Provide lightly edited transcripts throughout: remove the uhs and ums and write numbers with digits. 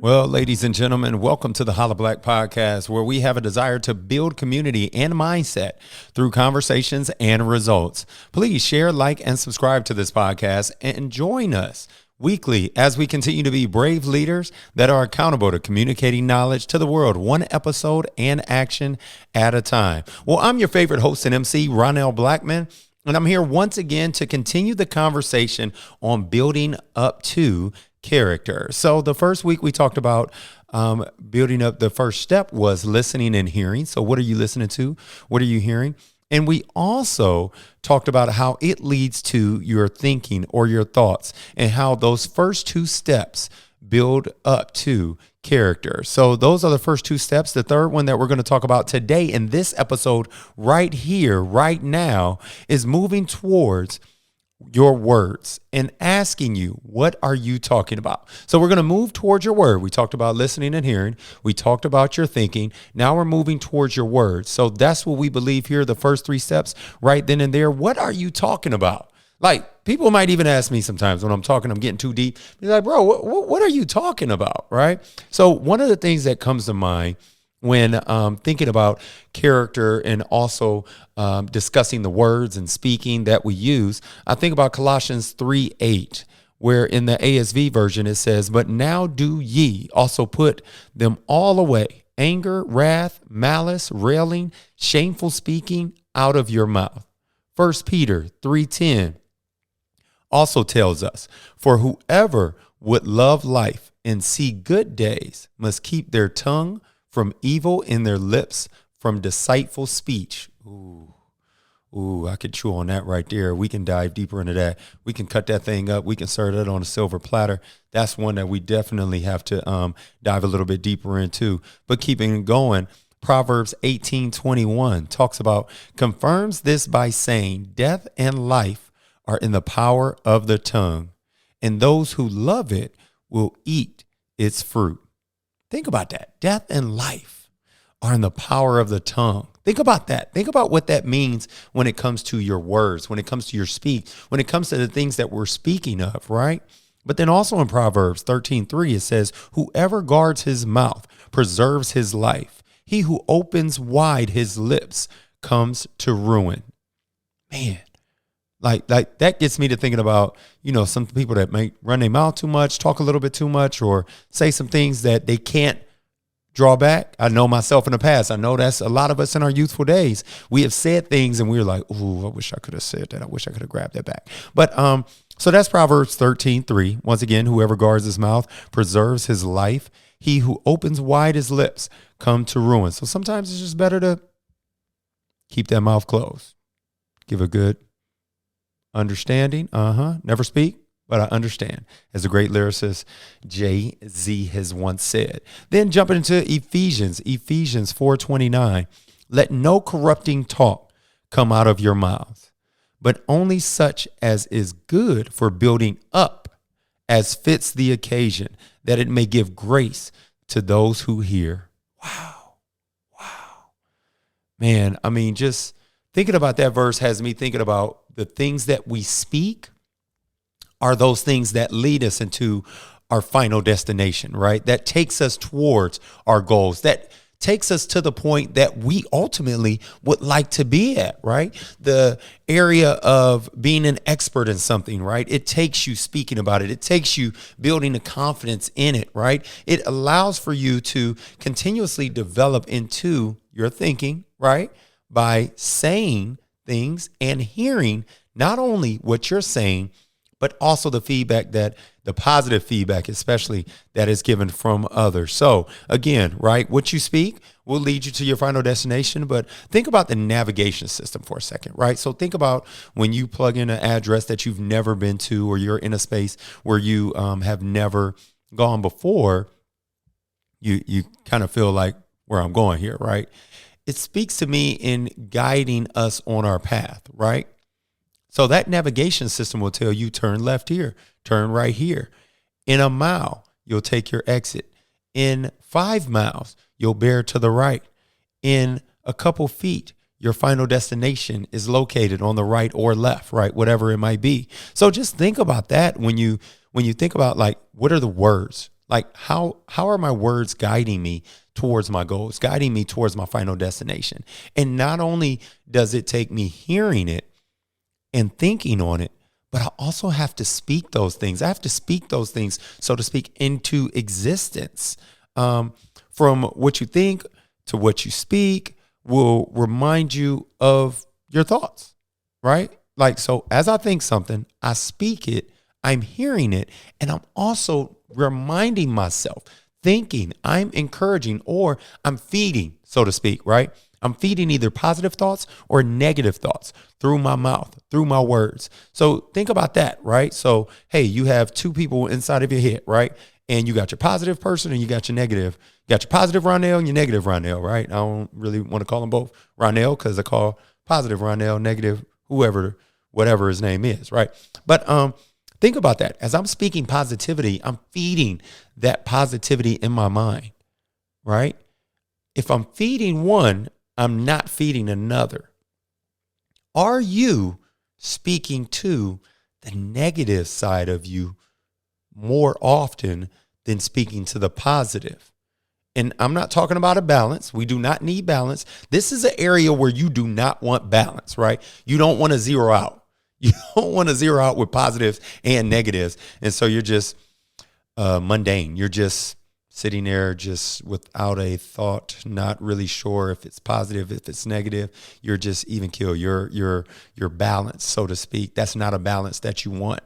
Well, ladies and gentlemen, welcome to the Holla Black podcast, where we have a desire to build community and mindset through conversations and results. Please share, like, and subscribe to this podcast and join us weekly as we continue to be brave leaders that are accountable to communicating knowledge to the world, one episode and action at a time. Well, I'm your favorite host and MC, Holla Blackman, and I'm here once again to continue the conversation on building up to character. So the first week we talked about building up. The first step was listening and hearing. So what are you listening to? What are you hearing? And we also talked about how it leads to your thinking or your thoughts, and how those first two steps build up to character. So those are the first two steps. The third one that we're going to talk about today in this episode right here, right now, is moving towards your words and asking you, what are you talking about? So we're going to move towards your word. We talked about listening and hearing. We talked about your thinking. Now we're moving towards your words. So that's what we believe here, the first three steps right then and there. What are you talking about? Like, people might even ask me sometimes when I'm talking, I'm getting too deep. They're like, bro, what are you talking about? Right? So one of the things that comes to mind when thinking about character and also discussing the words and speaking that we use, I think about Colossians 3:8, where in the ASV version it says, "But now do ye also put them all away, anger, wrath, malice, railing, shameful speaking out of your mouth." 1 Peter 3:10 also tells us, "For whoever would love life and see good days must keep their tongue from evil in their lips, from deceitful speech." Ooh, I could chew on that right there. We can dive deeper into that. We can cut that thing up. We can serve it on a silver platter. That's one that we definitely have to dive a little bit deeper into. But keeping it going, Proverbs 18:21 talks about, confirms this by saying, "Death and life are in the power of the tongue, and those who love it will eat its fruit." Think about that. Death and life are in the power of the tongue. Think about that. Think about what that means when it comes to your words, when it comes to your speak, when it comes to the things that we're speaking of, right? But then also in Proverbs 13:3, it says, "Whoever guards his mouth preserves his life. He who opens wide his lips comes to ruin." Man, like that gets me to thinking about, some people that might run their mouth too much, talk a little bit too much, or say some things that they can't draw back. I know myself in the past. I know that's a lot of us in our youthful days. We have said things and we're like, "Ooh, I wish I could have said that. I wish I could have grabbed that back." But so that's Proverbs 13:3. Once again, whoever guards his mouth preserves his life. He who opens wide his lips come to ruin. So sometimes it's just better to keep that mouth closed. Give a good understanding. Never speak, but I understand, as the great lyricist Jay-Z has once said. Then jumping into Ephesians 4:29. "Let no corrupting talk come out of your mouths, but only such as is good for building up, as fits the occasion, that it may give grace to those who hear." Wow. Man, I mean, just thinking about that verse has me thinking about the things that we speak are those things that lead us into our final destination, right? That takes us towards our goals, that takes us to the point that we ultimately would like to be at, right? The area of being an expert in something, right? It takes you speaking about it. It takes you building a confidence in it, right? It allows for you to continuously develop into your thinking, right? By saying things and hearing not only what you're saying, but also the feedback, that the positive feedback, especially, that is given from others. So again, right, what you speak will lead you to your final destination. But think about the navigation system for a second, right? So think about when you plug in an address that you've never been to, or you're in a space where you have never gone before. You kind of feel like, where I'm going here, right? It speaks to me in guiding us on our path, right? So that navigation system will tell you, turn left here, turn right here. In a mile, you'll take your exit. In 5 miles, you'll bear to the right. In a couple feet, your final destination is located on the right or left, right? Whatever it might be. So just think about that when you think about, like, what are the words? Like how are my words guiding me towards my goals, guiding me towards my final destination? And not only does it take me hearing it and thinking on it, but I also have to speak those things. I have to speak those things, so to speak, into existence. From what you think to what you speak will remind you of your thoughts, right? Like, so as I think something, I speak it, I'm hearing it, and I'm also reminding myself, thinking, I'm encouraging, or I'm feeding, so to speak, right? I'm feeding either positive thoughts or negative thoughts through my mouth, through my words. So think about that, right? So, hey, you have two people inside of your head, right? And you got your positive person and you got your negative. You got your positive Ronell and your negative Ronell, right? I don't really want to call them both Ronell because I call positive Ronell, negative whoever, whatever his name is, right? But think about that. As I'm speaking positivity, I'm feeding that positivity in my mind, right? If I'm feeding one, I'm not feeding another. Are you speaking to the negative side of you more often than speaking to the positive? And I'm not talking about a balance. We do not need balance. This is an area where you do not want balance, right? You don't want to zero out. You don't want to zero out with positives and negatives. And so you're just mundane. You're just sitting there just without a thought, not really sure if it's positive, if it's negative. You're just even keel. You're balanced, so to speak. That's not a balance that you want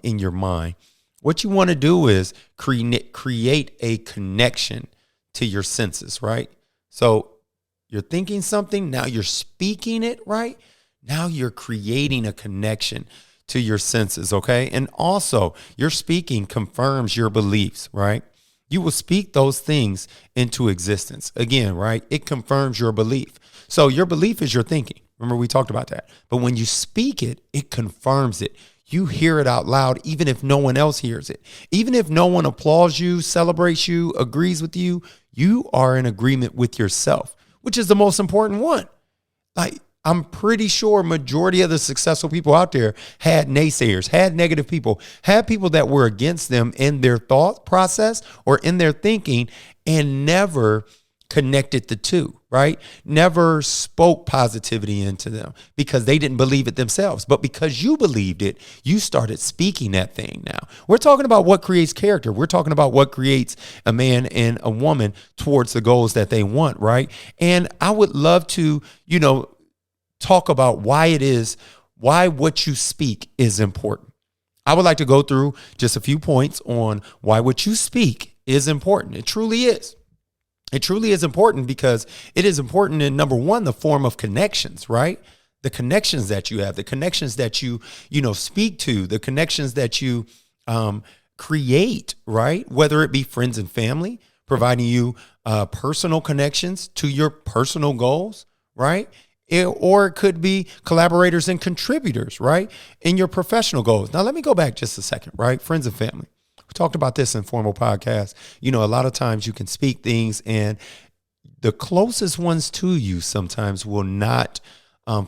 in your mind. What you want to do is create a connection to your senses, right? So you're thinking something, now you're speaking it, right? Now you're creating a connection to your senses, okay? And also, your speaking confirms your beliefs, right? You will speak those things into existence. Again, right? It confirms your belief. So your belief is your thinking. Remember, we talked about that. But when you speak it, it confirms it. You hear it out loud, even if no one else hears it. Even if no one applauds you, celebrates you, agrees with you, you are in agreement with yourself, which is the most important one. Like, I'm pretty sure majority of the successful people out there had naysayers, had negative people, had people that were against them in their thought process or in their thinking, and never connected the two, right? Never spoke positivity into them because they didn't believe it themselves. But because you believed it, you started speaking that thing now. We're talking about what creates character. We're talking about what creates a man and a woman towards the goals that they want, right? And I would love to, talk about why what you speak is important. I would like to go through just a few points on why what you speak is important. It truly is. It truly is important because it is important in, number one, the form of connections, right? The connections that you have, the connections that you speak to, the connections that you create, right? Whether it be friends and family, providing you personal connections to your personal goals, right? Or it could be collaborators and contributors, right, in your professional goals. Now, let me go back just a second, right? Friends and family. We talked about this in formal podcasts. A lot of times you can speak things and the closest ones to you sometimes will not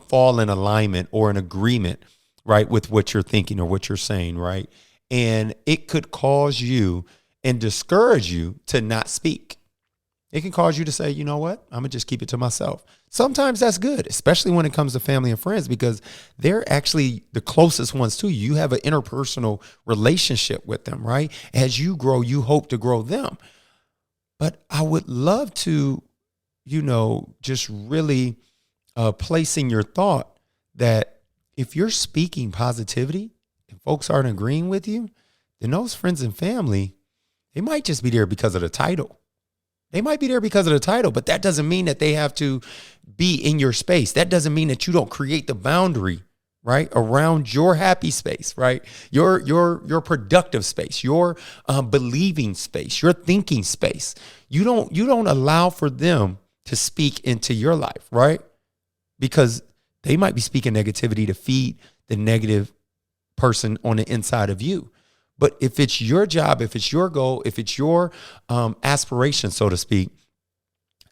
fall in alignment or in agreement, right, with what you're thinking or what you're saying, right? And it could cause you and discourage you to not speak. It can cause you to say, you know what, I'm going to just keep it to myself. Sometimes that's good, especially when it comes to family and friends, because they're actually the closest ones to you. You have an interpersonal relationship with them, right? As you grow, you hope to grow them. But I would love to, just really placing your thought that if you're speaking positivity and folks aren't agreeing with you, then those friends and family, they might just be there because of the title. They might be there because of the title, but that doesn't mean that they have to be in your space. That doesn't mean that you don't create the boundary, right, around your happy space, right? Your productive space, your believing space, your thinking space. You don't allow for them to speak into your life, right? Because they might be speaking negativity to feed the negative person on the inside of you. But if it's your job, if it's your goal, if it's your aspiration, so to speak,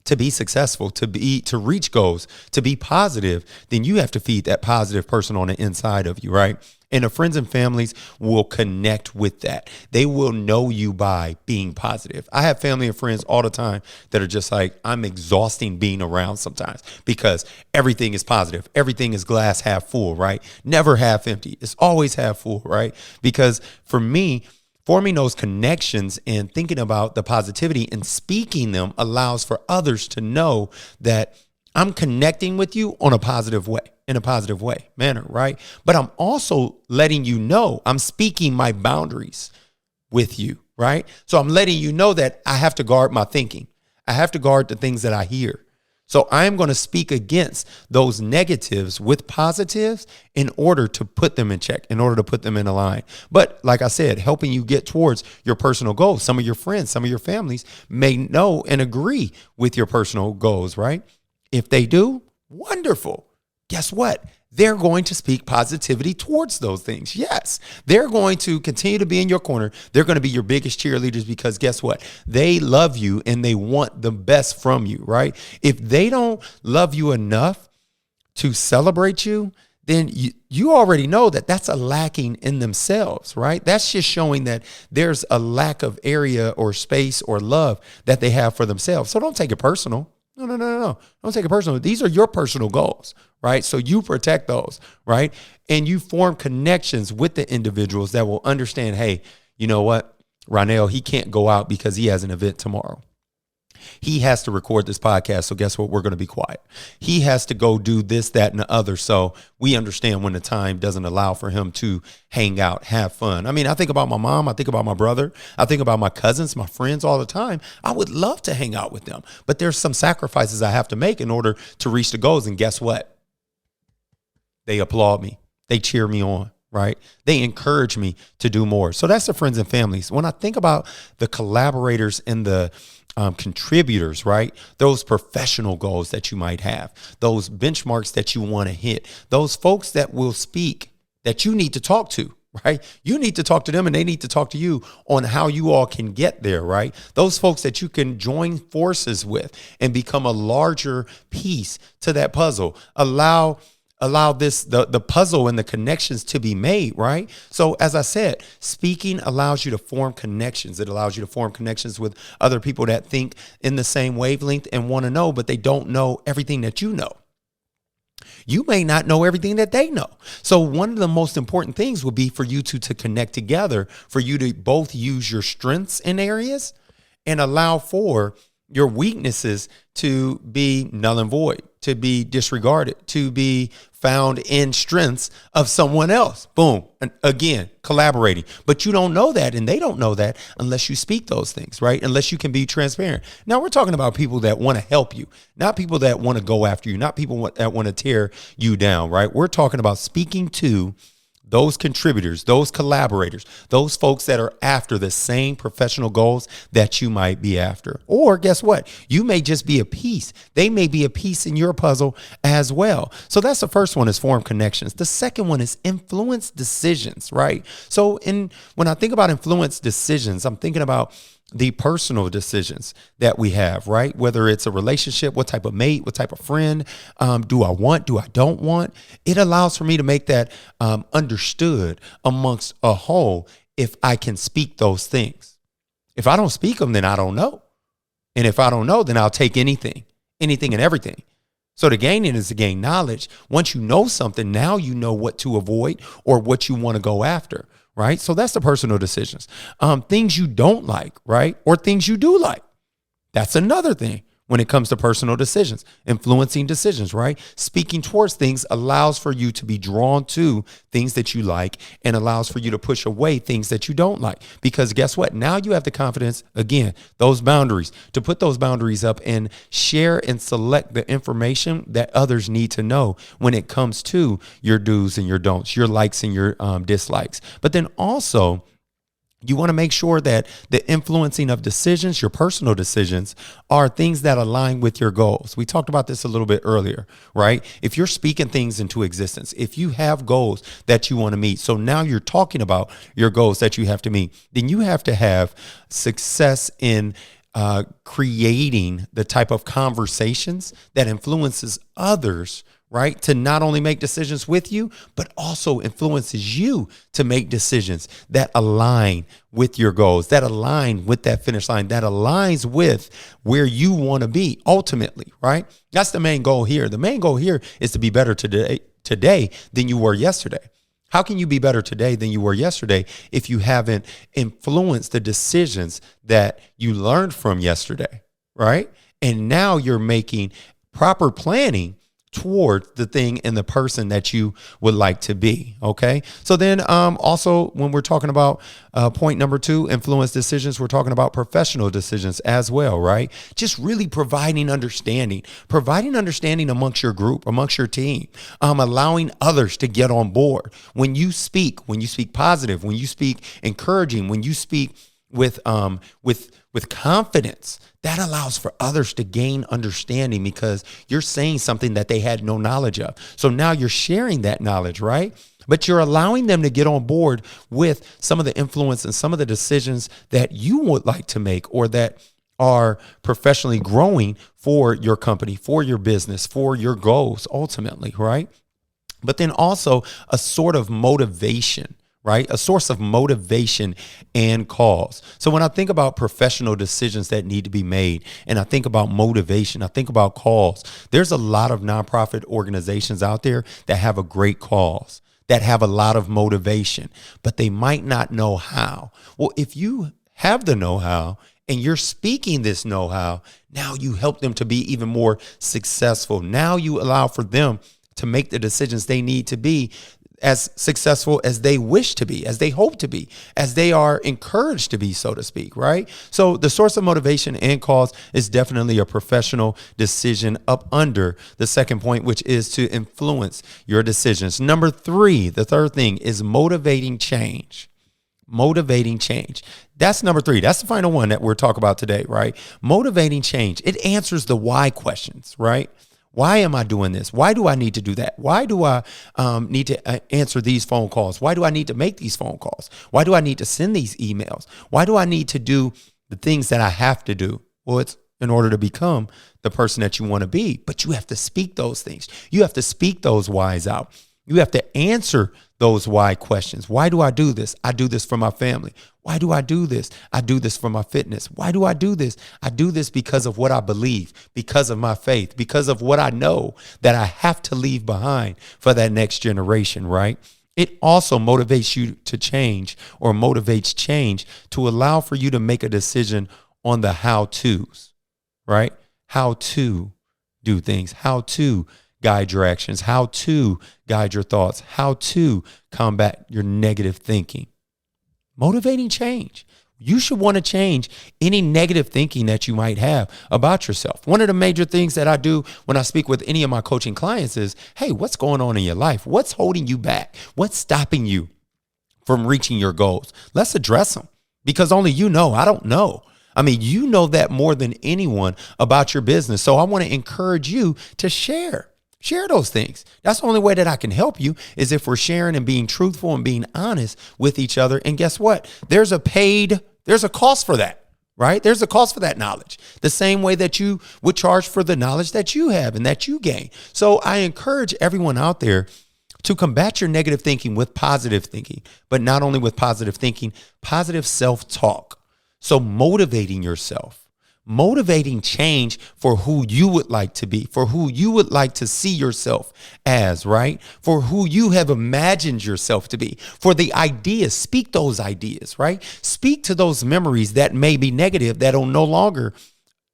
to be successful, to reach goals, to be positive, then you have to feed that positive person on the inside of you, right? And the friends and families will connect with that. They will know you by being positive. I have family and friends all the time that are just like, I'm exhausting being around sometimes because everything is positive. Everything is glass half full, right? Never half empty. It's always half full, right? Because for me, forming those connections and thinking about the positivity and speaking them allows for others to know that I'm connecting with you on a positive way, in a positive way, manner, right? But I'm also letting you know I'm speaking my boundaries with you, right? So I'm letting you know that I have to guard my thinking. I have to guard the things that I hear. So I'm going to speak against those negatives with positives in order to put them in check, in order to put them in a line. But like I said, helping you get towards your personal goals. Some of your friends, some of your families may know and agree with your personal goals, right? If they do, wonderful. Guess what? They're going to speak positivity towards those things. Yes, they're going to continue to be in your corner. They're going to be your biggest cheerleaders because guess what? They love you and they want the best from you, right? If they don't love you enough to celebrate you, then you already know that that's a lacking in themselves, right? That's just showing that there's a lack of area or space or love that they have for themselves. So don't take it personal. No. Don't take it personal. These are your personal goals, right? So you protect those, right? And you form connections with the individuals that will understand, hey, you know what? Ronell, he can't go out because he has an event tomorrow. He has to record this podcast. So guess what? We're going to be quiet. He has to go do this, that, and the other. So we understand when the time doesn't allow for him to hang out, have fun. I mean, I think about my mom. I think about my brother. I think about my cousins, my friends all the time. I would love to hang out with them, but there's some sacrifices I have to make in order to reach the goals. And guess what? They applaud me. They cheer me on. Right? They encourage me to do more. So that's the friends and families. When I think about the collaborators and the contributors, right? Those professional goals that you might have, those benchmarks that you want to hit, those folks that will speak that you need to talk to, right? You need to talk to them and they need to talk to you on how you all can get there, right? Those folks that you can join forces with and become a larger piece to that puzzle. Allow this the puzzle and the connections to be made, right? So as I said, speaking allows you to form connections. It allows you to form connections with other people that think in the same wavelength and want to know, but they don't know everything that you know. You may not know everything that they know. So one of the most important things would be for you to connect together, for you to both use your strengths in areas and allow for your weaknesses to be null and void, to be disregarded, to be found in strengths of someone else. Boom. And again, collaborating. But you don't know that and they don't know that unless you speak those things, right? Unless you can be transparent. Now we're talking about people that want to help you, not people that want to go after you, not people that want to tear you down, right? We're talking about speaking to those contributors, those collaborators, those folks that are after the same professional goals that you might be after. Or guess what? You may just be a piece. They may be a piece in your puzzle as well. So that's the first one, is form connections. The second one is influence decisions, right? So when I think about influence decisions, I'm thinking about the personal decisions that we have, right? Whether it's a relationship, what type of mate, what type of friend do I want, do I don't want? It allows for me to make that understood amongst a whole if I can speak those things. If I don't speak them, then I don't know. And if I don't know, then I'll take anything and everything. So to gain it is to gain knowledge. Once you know something, now you know what to avoid or what you want to go after. Right? So that's the personal decisions. Things you don't like, right? Or things you do like. That's another thing when it comes to personal decisions, influencing decisions, right? Speaking towards things allows for you to be drawn to things that you like and allows for you to push away things that you don't like. Because guess what? Now you have the confidence, again, those boundaries, to put those boundaries up and share and select the information that others need to know when it comes to your do's and your don'ts, your likes and your dislikes. But then also, you want to make sure that the influencing of decisions, your personal decisions, are things that align with your goals. We talked about this a little bit earlier, right? If you're speaking things into existence, if you have goals that you want to meet, so now you're talking about your goals that you have to meet, then you have to have success in creating the type of conversations that influences others, right? To not only make decisions with you, but also influences you to make decisions that align with your goals, that align with that finish line, that aligns with where you want to be ultimately, right? That's the main goal here. The main goal here is to be better today than you were yesterday. How can you be better today than you were yesterday if you haven't influenced the decisions that you learned from yesterday, right? And now you're making proper planning toward the thing and the person that you would like to be. Okay. So then also when we're talking about point number 2, influence decisions, we're talking about professional decisions as well, right? Just really providing understanding amongst your group, amongst your team, allowing others to get on board. When you speak positive, when you speak encouraging, when you speak with confidence, that allows for others to gain understanding because you're saying something that they had no knowledge of. So now you're sharing that knowledge, right? But you're allowing them to get on board with some of the influence and some of the decisions that you would like to make or that are professionally growing for your company, for your business, for your goals ultimately, right? But then also a sort of motivation, right? A source of motivation and cause. So when I think about professional decisions that need to be made, and I think about motivation, I think about cause, there's a lot of nonprofit organizations out there that have a great cause, that have a lot of motivation, but they might not know how. Well, if you have the know-how and you're speaking this know-how, now you help them to be even more successful. Now you allow for them to make the decisions they need to be as successful as they wish to be, as they hope to be, as they are encouraged to be, so to speak, right? So the source of motivation and cause is definitely a professional decision up under the second point, which is to influence your decisions. Number 3, the third thing is motivating change. Motivating change. That's number 3. That's the final one that we're talking about today, right? Motivating change. It answers the why questions, right? Why am I doing this? Why do I need to do that? Why do I need to answer these phone calls? Why do I need to make these phone calls? Why do I need to send these emails? Why do I need to do the things that I have to do? Well, it's in order to become the person that you want to be, but you have to speak those things. You have to speak those whys out. You have to answer those why questions. Why do I do this? I do this for my family. Why do I do this? I do this for my fitness. Why do I do this? I do this because of what I believe, because of my faith, because of what I know that I have to leave behind for that next generation, right? It also motivates you to change or motivates change to allow for you to make a decision on the how-tos, right? How to do things, how to guide your actions, how to guide your thoughts, how to combat your negative thinking. Motivating change. You should want to change any negative thinking that you might have about yourself. One of the major things that I do when I speak with any of my coaching clients is, hey, what's going on in your life? What's holding you back? What's stopping you from reaching your goals? Let's address them because only you know. I don't know. I mean, you know that more than anyone about your business. So I want to encourage you to share those things. That's the only way that I can help you is if we're sharing and being truthful and being honest with each other. And guess what? There's a cost for that, right? There's a cost for that knowledge, the same way that you would charge for the knowledge that you have and that you gain. So I encourage everyone out there to combat your negative thinking with positive thinking, but not only with positive thinking, positive self-talk. So motivating yourself. Motivating change for who you would like to be, for who you would like to see yourself as, right? For who you have imagined yourself to be, for the ideas, speak those ideas, right? Speak to those memories that may be negative, that will no longer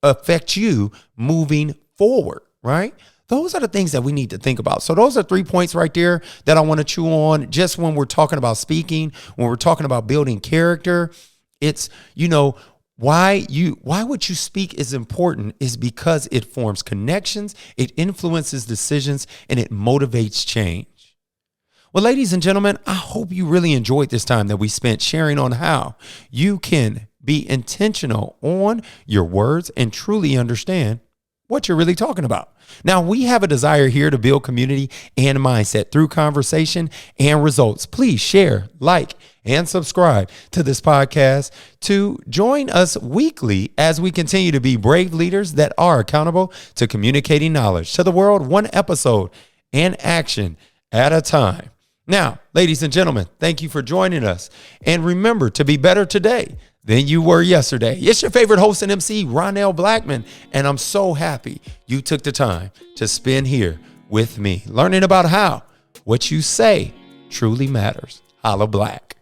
affect you moving forward, right? Those are the things that we need to think about. So those are 3 points right there that I want to chew on just when we're talking about speaking, when we're talking about building character. It's, why what you speak is important is because it forms connections, it influences decisions, and it motivates change. Well, ladies and gentlemen, I hope you really enjoyed this time that we spent sharing on how you can be intentional on your words and truly understand what you're really talking about. Now, we have a desire here to build community and mindset through conversation and results. Please share, like, and subscribe to this podcast to join us weekly as we continue to be brave leaders that are accountable to communicating knowledge to the world, one episode and action at a time. Now, ladies and gentlemen, thank you for joining us. And remember to be better today than you were yesterday. It's your favorite host and MC, Holla Blackman, and I'm so happy you took the time to spend here with me, learning about how what you say truly matters. Holla Black.